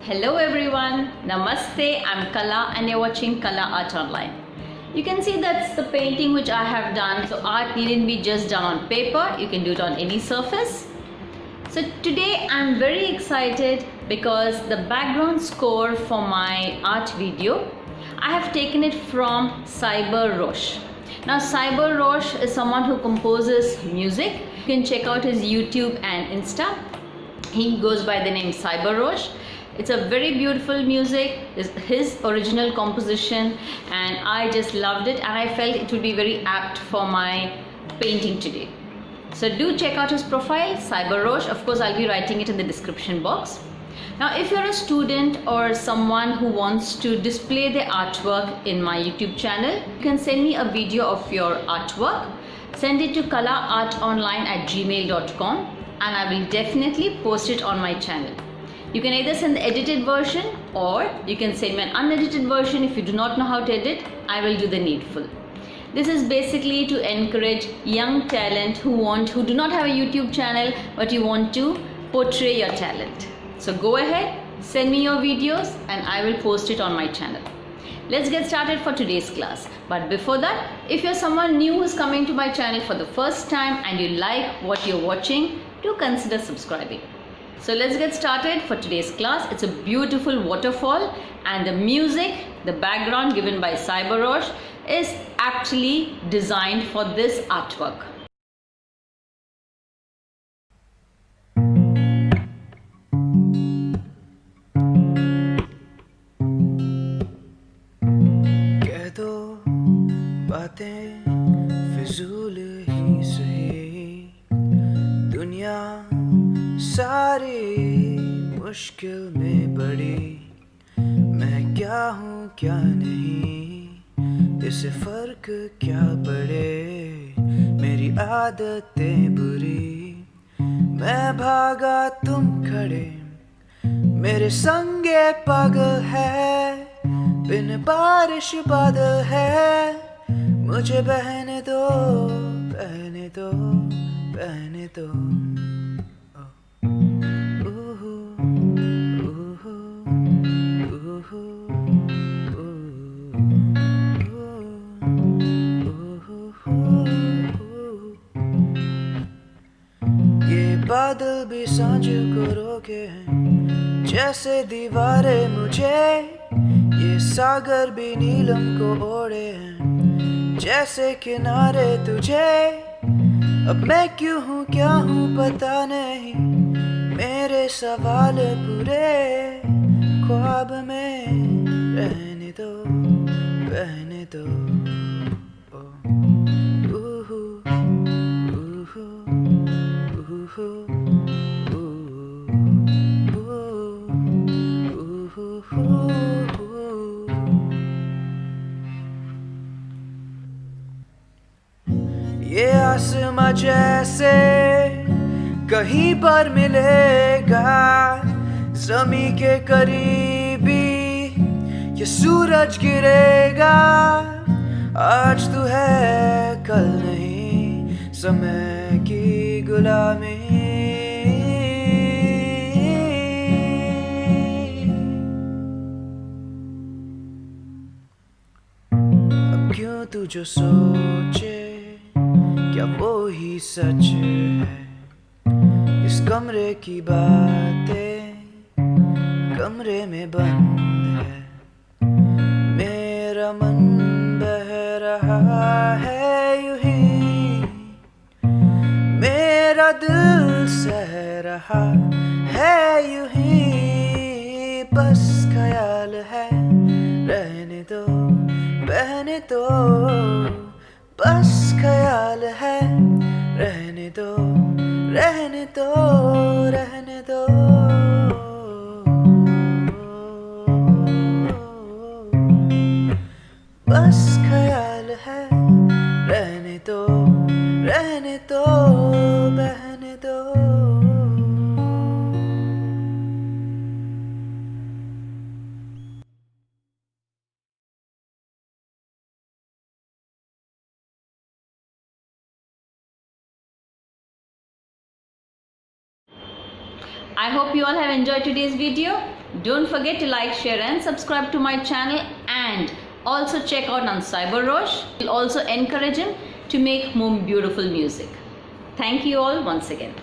Hello everyone, Namaste, I'm Kala and you're watching Kala Art Online. You can see that's the painting which I have done. So art needn't be just done on paper, you can do it on any surface. So today I'm very excited because the background score for my art video, I have taken it from Cyber Roche. Now Cyber Roche is someone who composes music. You can check out his YouTube and Insta. He goes by the name Cyber Roche. It's a very beautiful music, it's his original composition, and I just loved it and I felt it would be very apt for my painting today. So do check out his profile, Cyber Roche. Of course, I'll be writing it in the description box. Now, if you're a student or someone who wants to display their artwork in my YouTube channel, you can send me a video of your artwork. Send it to kalaartonline@gmail.com and I will definitely post it on my channel. You can either send the edited version or you can send me an unedited version. If you do not know how to edit, I will do the needful. This is basically to encourage young talent who do not have a YouTube channel but you want to portray your talent. So go ahead, send me your videos and I will post it on my channel. Let's get started for today's class. But before that, if you're someone new who's coming to my channel for the first time and you like what you're watching, do consider subscribing. So let's get started for today's class. It's a beautiful waterfall and the music, the background given by Cyber Roche is actually designed for this artwork. कह दो बातें फिजूल ही सही, दुनिया सारी मुश्किल में पड़ी, मैं क्या हूँ क्या नहीं, इससे फर्क क्या पड़े, मेरी आदतें बुरी, मैं भागा तुम खड़े, मेरे संगे पागल है, बिन बारिश बादल है, मुझे बहने दो, बहने दो, बहने दो। बादल भी सांझ को रोके हैं जैसे दीवारें मुझे, ये सागर भी नीलम को ओढ़े हैं जैसे किनारे तुझे, अब मैं क्यों हूँ क्या हूँ पता नहीं, मेरे सवाल पूरे ख्वाब में रहने दो, रहने दो। ये आसमां जैसे कहीं पर मिलेगा, ज़मीं के करीबी ये सूरज गिरेगा, आज तू है कल नहीं, समय की गुलामी, अब क्यों तू जो सोचे क्या वो ही सच है, इस कमरे की बातें कमरे में बंद है, मेरा मन बह रहा है यूं ही, मेरा दिल सह रहा है यूं ही, बस ख्याल है रहने दो, बहने दो, बस ख्याल है रहने दो, रहने दो, रहने दो। बस ख्याल है रहने दो, रहने दो, बहने दो। I hope you all have enjoyed today's video. Don't forget to like, share and subscribe to my channel, and also check out on Cyber Roche. We'll also encourage him to make more beautiful music. Thank you all once again.